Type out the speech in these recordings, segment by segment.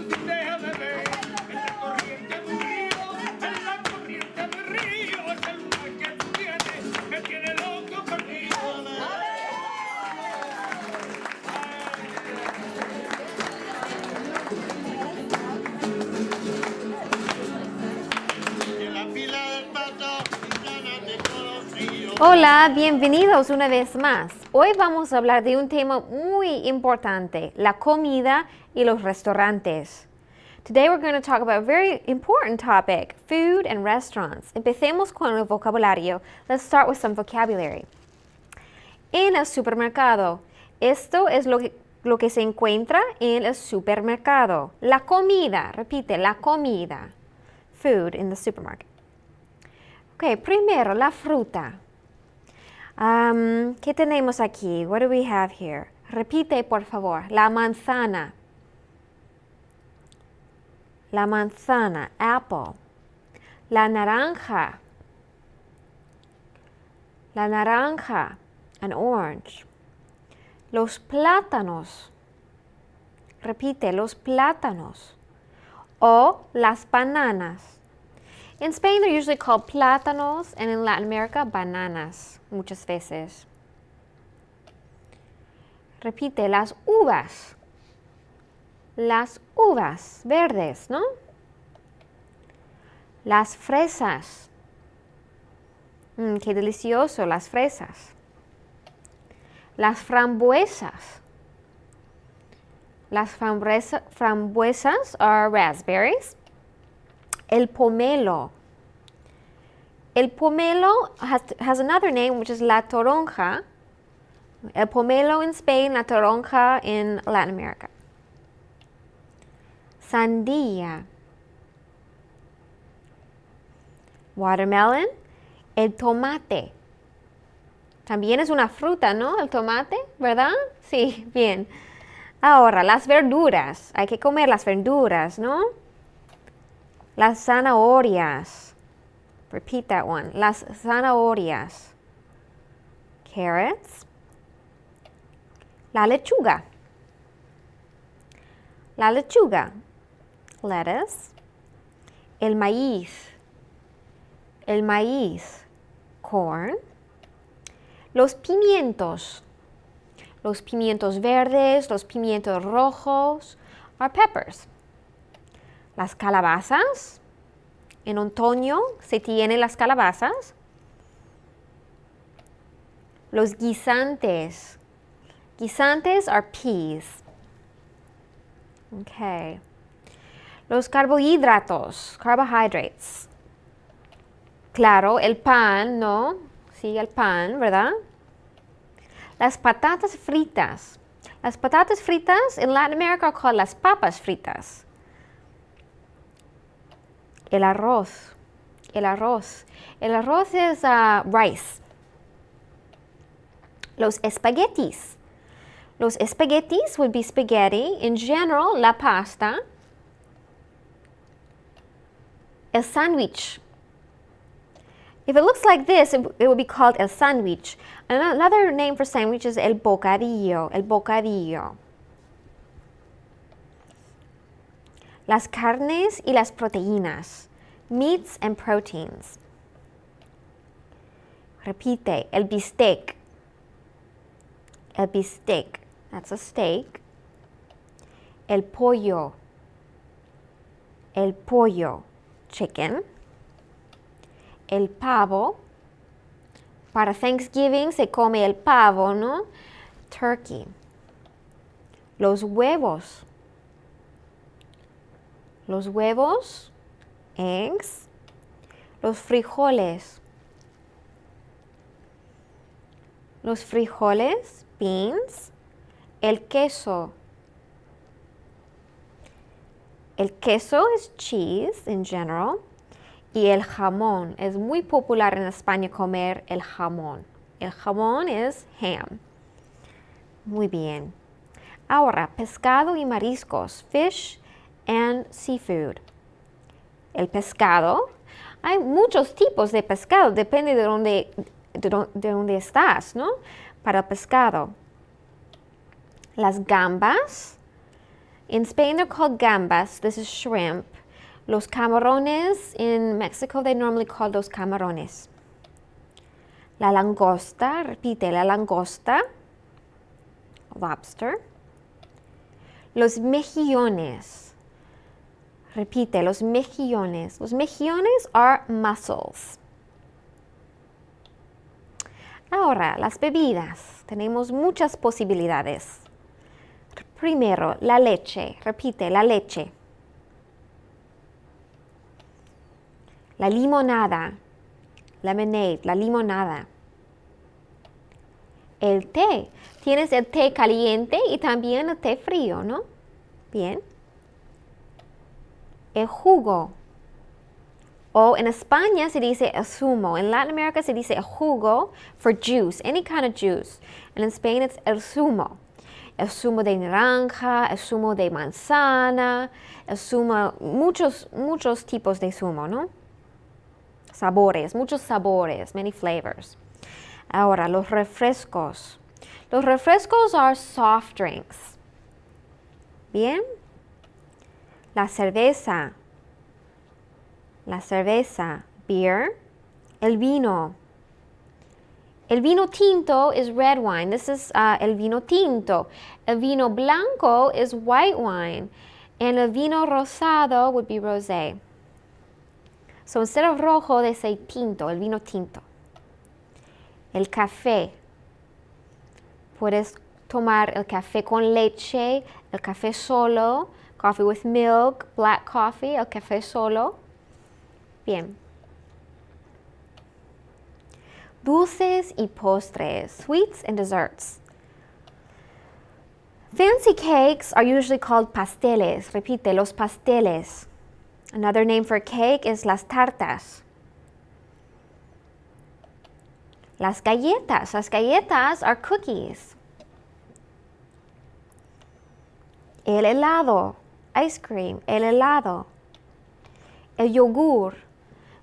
deja de ver. Es la corriente de un río, es la corriente del río, es el mar que tú tienes, me tiene loco perdido. Hola, bienvenidos una vez más. Hoy vamos a hablar de un tema muy importante, la comida y los restaurantes. Today we're going to talk about a very important topic, food and restaurants. Empecemos con el vocabulario. Let's start with some vocabulary. En el supermercado. Esto es lo que se encuentra en el supermercado. La comida, repite, la comida. Food in the supermarket. Ok, primero, la fruta. ¿Qué tenemos aquí? What do we have here? Repite, por favor. La manzana. La manzana, apple. La naranja. La naranja, an orange. Los plátanos. Repite, los plátanos. O las bananas. In Spain, they're usually called plátanos, and in Latin America, bananas, muchas veces. Repite, las uvas. Las uvas verdes, ¿no? Las fresas. Qué delicioso, las fresas. Las frambuesas. Las frambuesas are raspberries. El pomelo. El pomelo has another name, which is la toronja. El pomelo in Spain, la toronja in Latin America. Sandía. Watermelon. El tomate. También es una fruta, ¿no? El tomate, ¿verdad? Sí, bien. Ahora, las verduras. Hay que comer las verduras, ¿no? Las zanahorias. Repeat that one. Las zanahorias. Carrots. La lechuga. La lechuga. Lettuce. El maíz. El maíz. Corn. Los pimientos. Los pimientos verdes, los pimientos rojos are peppers. Las calabazas. En otoño se tienen las calabazas. Los guisantes. Guisantes are peas. Okay. Los carbohidratos. Carbohydrates. Claro, el pan, ¿no? Sí, el pan, ¿verdad? Las patatas fritas. Las patatas fritas in Latin America are called las papas fritas. El arroz. El arroz. El arroz es rice. Los espaguetis. Los espaguetis would be spaghetti. In general, la pasta. El sándwich. If it looks like this, it would be called el sándwich. Another name for sandwich is el bocadillo. El bocadillo. Las carnes y las proteínas. Meats and proteins. Repite, el bistec. El bistec. That's a steak. El pollo. El pollo. Chicken. El pavo. Para Thanksgiving se come el pavo, ¿no? Turkey. Los huevos. Los huevos. Eggs. Los frijoles. Los frijoles. Beans. El queso. El queso es cheese in general. Y el jamón. Es muy popular en España comer el jamón. El jamón es ham. Muy bien. Ahora, pescado y mariscos. Fish and seafood. El pescado. Hay muchos tipos de pescado. Depende de dónde estás, ¿no? Para pescado. Las gambas. In Spain, they're called gambas. This is shrimp. Los camarones, in Mexico, they normally call those camarones. La langosta, repite, la langosta, lobster. Los mejillones, repite, los mejillones. Los mejillones are mussels. Ahora, las bebidas. Tenemos muchas posibilidades. Primero, la leche. Repite, la leche. La limonada. Lemonade, la limonada. El té. Tienes el té caliente y también el té frío, ¿no? Bien. El jugo. O en España se dice el zumo. En Latin America se dice el jugo for juice, any kind of juice. And in Spain it's el zumo. El zumo de naranja, el zumo de manzana, el zumo, muchos tipos de zumo, ¿no? Sabores, muchos sabores, many flavors. Ahora, los refrescos. Los refrescos are soft drinks. Bien. La cerveza, beer. El vino. El vino tinto is red wine. This is el vino tinto. El vino blanco is white wine. And el vino rosado would be rosé. So instead of rojo, they say tinto, el vino tinto. El café. Puedes tomar el café con leche, el café solo, coffee with milk, black coffee, el café solo. Bien. Dulces y postres, sweets and desserts. Fancy cakes are usually called pasteles. Repite, los pasteles. Another name for cake is las tartas. Las galletas are cookies. El helado, ice cream, el helado. El yogur.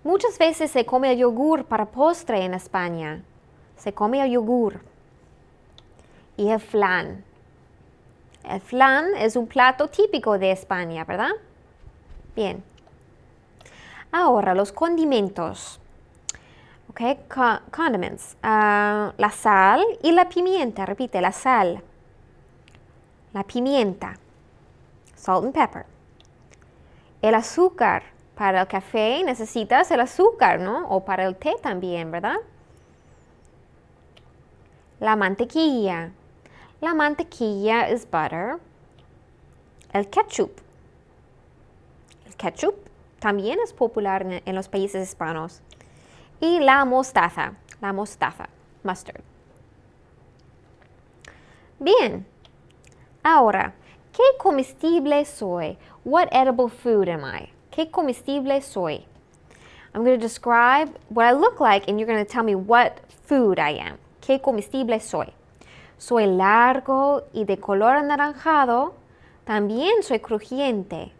Muchas veces se come el yogur para postre en España. Se come el yogur. Y el flan. El flan es un plato típico de España, ¿verdad? Bien. Ahora, los condimentos. Okay, condiments. La sal y la pimienta. Repite, la sal. La pimienta. Salt and pepper. El azúcar. Para el café necesitas el azúcar, ¿no? O para el té también, ¿verdad? La mantequilla. La mantequilla is butter. El ketchup. El ketchup también es popular en los países hispanos. Y la mostaza, mustard. Bien, ahora, ¿qué comestible soy? What edible food am I? ¿Qué comestible soy? I'm going to describe what I look like and you're going to tell me what food I am. ¿Qué comestible soy? Soy largo y de color anaranjado. También soy crujiente.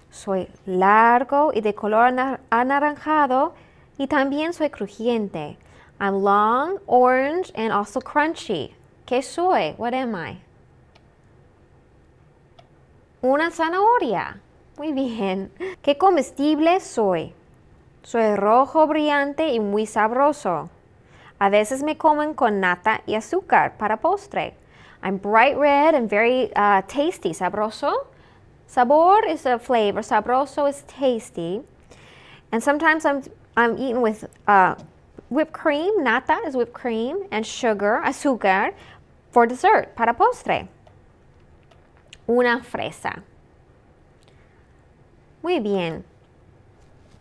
Soy largo y de color anaranjado y también soy crujiente. I'm long, orange, and also crunchy. ¿Qué soy? What am I? Una zanahoria. Muy bien. ¿Qué comestible soy? Soy rojo brillante y muy sabroso. A veces me comen con nata y azúcar para postre. I'm bright red and very tasty. Sabroso. Sabor is a flavor. Sabroso is tasty. And sometimes I'm eaten with whipped cream. Nata is whipped cream. And sugar, azúcar, for dessert, para postre. Una fresa. Muy bien.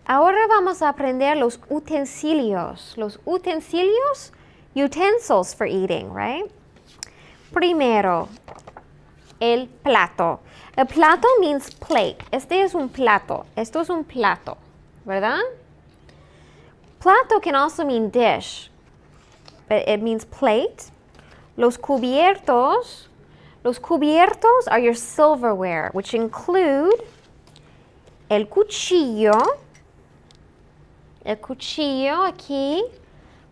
Ahora vamos a aprender los utensilios. Los utensilios, utensils for eating, right? Primero, el plato. El plato means plate. Este es un plato. Esto es un plato, ¿verdad? Plato can also mean dish, but it means plate. Los cubiertos are your silverware, which include el cuchillo aquí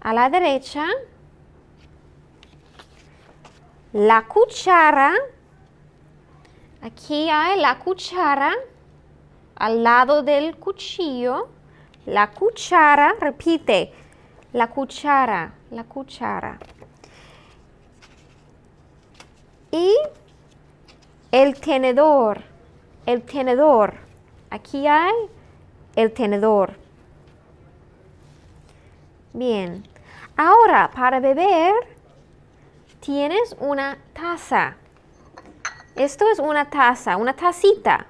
a la derecha, la cuchara Aquí hay la cuchara al lado del cuchillo. La cuchara, repite, la cuchara, la cuchara. Y el tenedor, el tenedor. Aquí hay el tenedor. Bien. Ahora, para beber, tienes una taza. Esto es una taza, una tacita.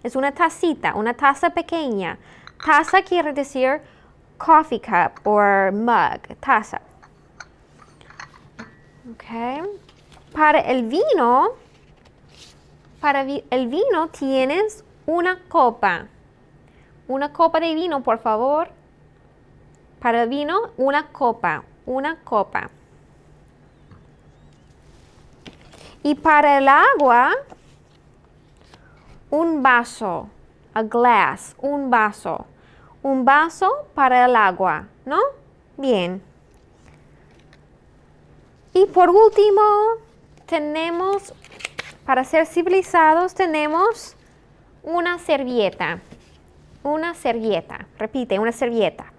Es una tacita, una taza pequeña. Taza quiere decir coffee cup o mug, taza. Okay. Para el vino tienes una copa. Una copa de vino, por favor. Para el vino, una copa. Una copa. Y para el agua, un vaso. A glass, un vaso. Un vaso para el agua, ¿no? Bien. Y por último, tenemos, para ser civilizados, tenemos una servilleta. Una servilleta. Repite, una servilleta.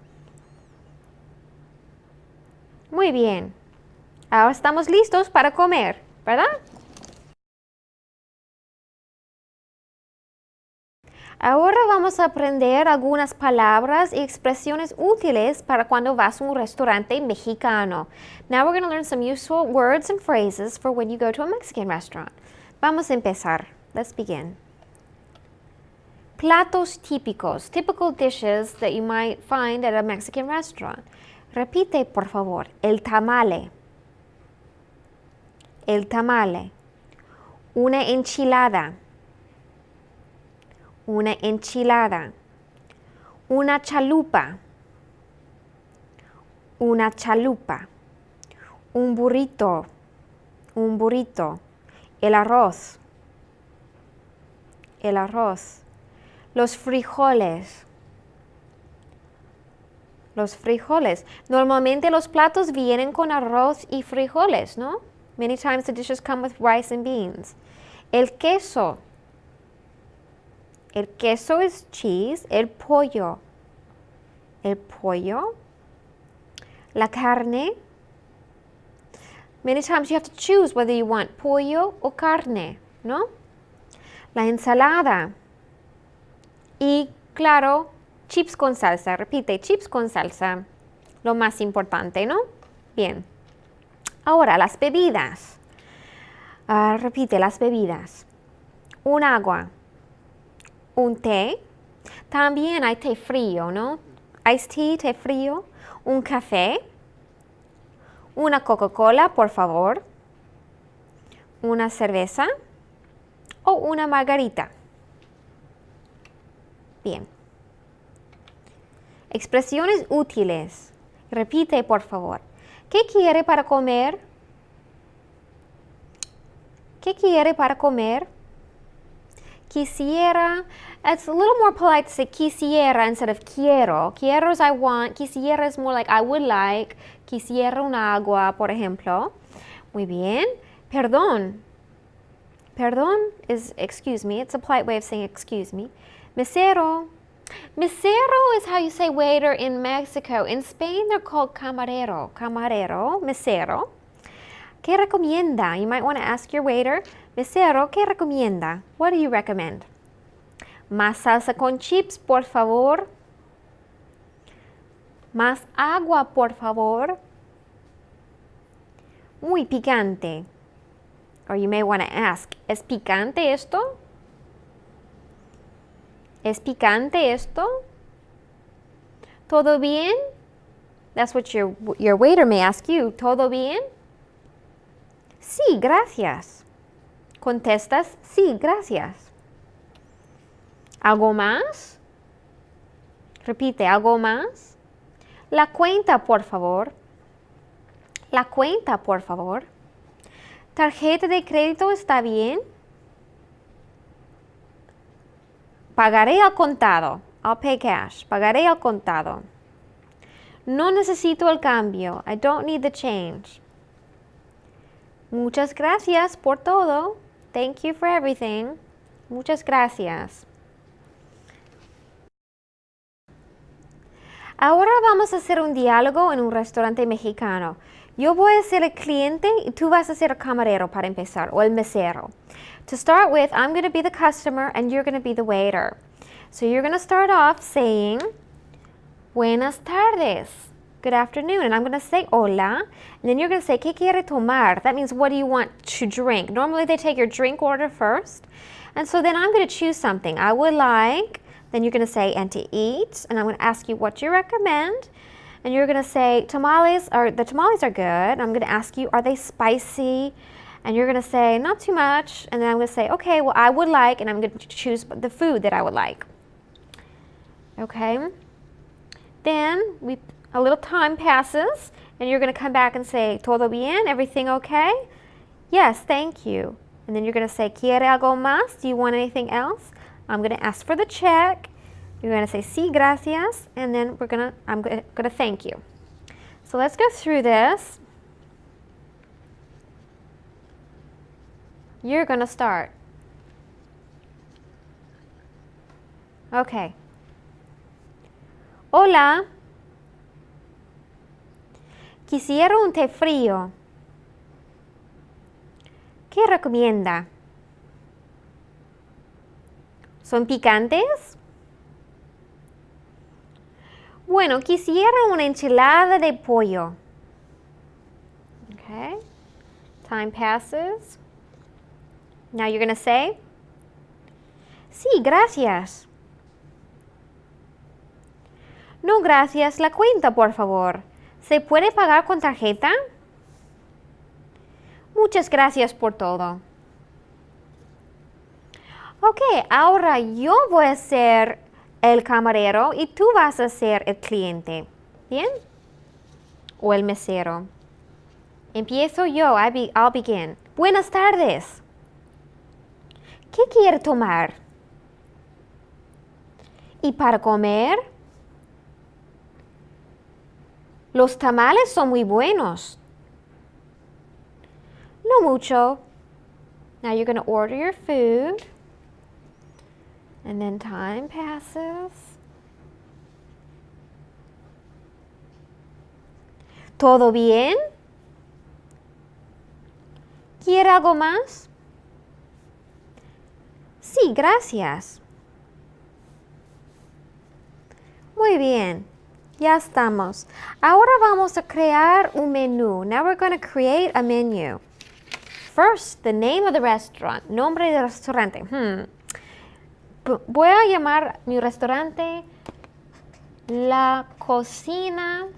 Muy bien. Ahora estamos listos para comer, ¿verdad? Ahora vamos a aprender algunas palabras y expresiones útiles para cuando vas a un restaurante mexicano. Now we're going to learn some useful words and phrases for when you go to a Mexican restaurant. Vamos a empezar. Let's begin. Platos típicos, typical dishes that you might find at a Mexican restaurant. Repite, por favor. El tamale. El tamale. Una enchilada. Una enchilada. Una chalupa. Una chalupa. Un burrito. Un burrito. El arroz. El arroz. Los frijoles. Los frijoles. Normalmente los platos vienen con arroz y frijoles, ¿no? Many times the dishes come with rice and beans. El queso. El queso es cheese. El pollo. El pollo. La carne. Many times you have to choose whether you want pollo o carne, ¿no? La ensalada. Y, claro, chips con salsa. Repite, chips con salsa. Lo más importante, ¿no? Bien. Ahora, las bebidas. Repite, las bebidas. Un agua. Un té. También hay té frío, ¿no? Iced tea, té frío. Un café. Una Coca-Cola, por favor. Una cerveza. O una margarita. Bien. Expresiones útiles. Repite, por favor. ¿Qué quiere para comer? ¿Qué quiere para comer? Quisiera. It's a little more polite to say quisiera instead of quiero. Quiero is I want. Quisiera is more like I would like. Quisiera un agua, por ejemplo. Muy bien. Perdón. Perdón is excuse me. It's a polite way of saying excuse me. Mesero. Mesero is how you say waiter in Mexico. In Spain, they're called camarero. Camarero, mesero. ¿Qué recomienda? You might want to ask your waiter, mesero, ¿qué recomienda? What do you recommend? Más salsa con chips, por favor. Más agua, por favor. Muy picante. Or you may want to ask, ¿es picante esto? ¿Es picante esto? ¿Todo bien? That's what your waiter may ask you. ¿Todo bien? Sí, gracias. Contestas, sí, gracias. ¿Algo más? Repite, ¿algo más? La cuenta, por favor. La cuenta, por favor. ¿Tarjeta de crédito está bien? Pagaré al contado. I'll pay cash. Pagaré al contado. No necesito el cambio. I don't need the change. Muchas gracias por todo. Thank you for everything. Muchas gracias. Ahora vamos a hacer un diálogo en un restaurante mexicano. Yo voy a ser el cliente y tú vas a ser el camarero para empezar, o el mesero. To start with, I'm going to be the customer and you're going to be the waiter. So you're going to start off saying, Buenas tardes. Good afternoon. And I'm going to say hola. And then you're going to say, ¿Qué quiere tomar? That means, what do you want to drink? Normally they take your drink order first. And so then I'm going to choose something. I would like, then you're going to say, and to eat. And I'm going to ask you what you recommend. And you're going to say, the tamales are good. I'm going to ask you, are they spicy? And you're going to say, not too much. And then I'm going to say, okay, well, I would like, and I'm going to choose the food that I would like. Okay? Then a little time passes, and you're going to come back and say, ¿Todo bien? Everything okay? Yes, thank you. And then you're going to say, ¿Quiere algo más? Do you want anything else? I'm going to ask for the check. You're going to say, sí, gracias, and then I'm going to thank you. So let's go through this. You're going to start. Okay. Hola. Quisiera un té frío. ¿Qué recomienda? ¿Son picantes? Bueno, quisiera una enchilada de pollo. Okay. Time passes. Now you're going to say, sí, gracias. No, gracias. La cuenta, por favor. ¿Se puede pagar con tarjeta? Muchas gracias por todo. Ok, ahora yo voy a ser el camarero y tú vas a ser el cliente. ¿Bien? O el mesero. Empiezo yo. I'll begin. Buenas tardes. ¿Qué quiere tomar? ¿Y para comer? Los tamales son muy buenos. No mucho. Now you're going to order your food. And then time passes. ¿Todo bien? ¿Quiere algo más? Sí, gracias. Muy bien. Ya estamos. Ahora vamos a crear un menú. Now we're going to create a menu. First, the name of the restaurant. Nombre del restaurante. Voy a llamar mi restaurante La Cocina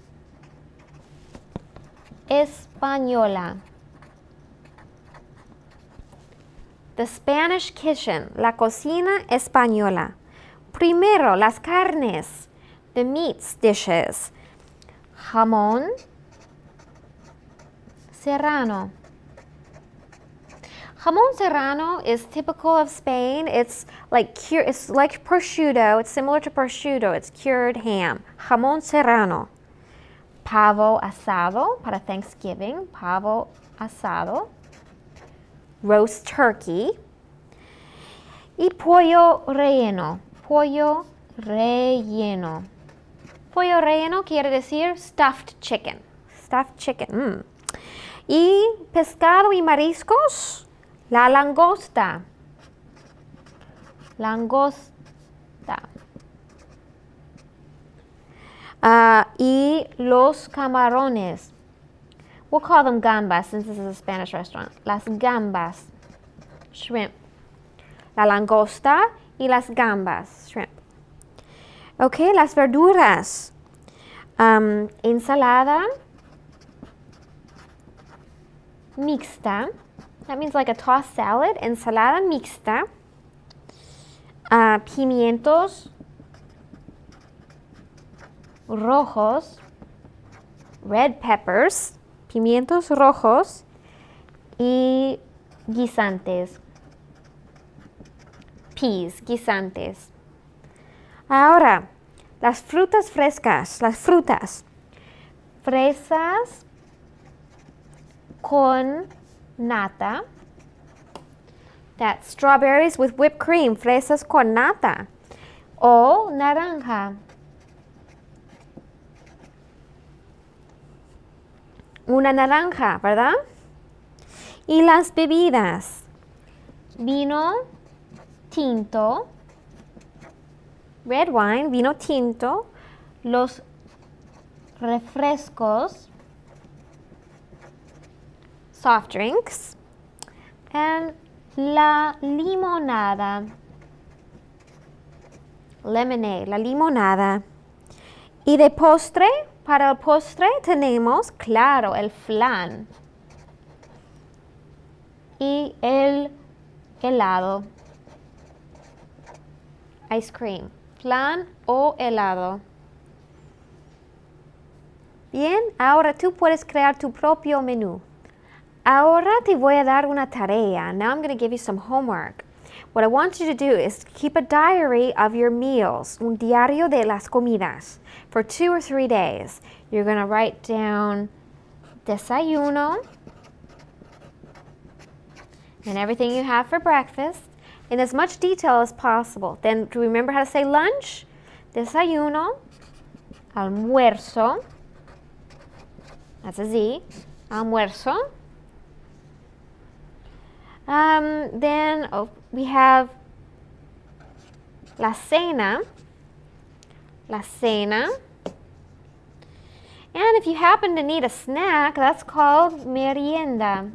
Española. The Spanish Kitchen. La Cocina Española. Primero, las carnes. The meats dishes. Jamón serrano. Jamón serrano is typical of Spain. It's like prosciutto. It's similar to prosciutto. It's cured ham. Jamón serrano. Pavo asado para Thanksgiving. Pavo asado. Roast turkey. Y pollo relleno. Pollo relleno. Pollo relleno quiere decir stuffed chicken. Stuffed chicken. Y pescado y mariscos. La langosta. Langosta. Y los camarones. We'll call them gambas since this is a Spanish restaurant. Las gambas. Shrimp. La langosta y las gambas. Shrimp. Okay, las verduras. Ensalada mixta. That means like a tossed salad. Ensalada mixta. Pimientos rojos. Red peppers. Pimientos rojos. Y guisantes. Peas, guisantes. Ahora, las frutas frescas, las frutas. Fresas con nata That's strawberries with whipped cream, fresas con nata. O naranja. Una naranja, ¿verdad? Y las bebidas. Vino tinto, red wine, vino tinto, los refrescos, soft drinks, and la limonada, lemonade, la limonada. Y de postre, para el postre tenemos, claro, el flan y el helado, ice cream, flan o helado. Bien, ahora tú puedes crear tu propio menú. Ahora te voy a dar una tarea. Now I'm going to give you some homework. What I want you to do is keep a diary of your meals, un diario de las comidas, for 2 or 3 days. You're going to write down desayuno and everything you have for breakfast in as much detail as possible. Then remember how to say lunch, desayuno, almuerzo, that's a Z, almuerzo. Then we have la cena. And if you happen to need a snack, that's called merienda.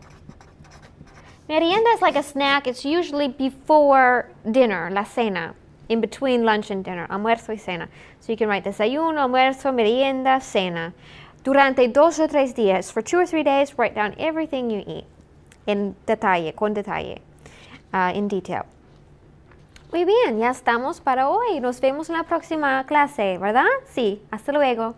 Merienda is like a snack. It's usually before dinner, la cena, in between lunch and dinner, almuerzo y cena. So you can write desayuno, almuerzo, merienda, cena. Durante 2 o 3 días, for 2 or 3 days, write down everything you eat en detalle, con detalle, in detail. Muy bien, ya estamos para hoy. Nos vemos en la próxima clase, ¿verdad? Sí, hasta luego.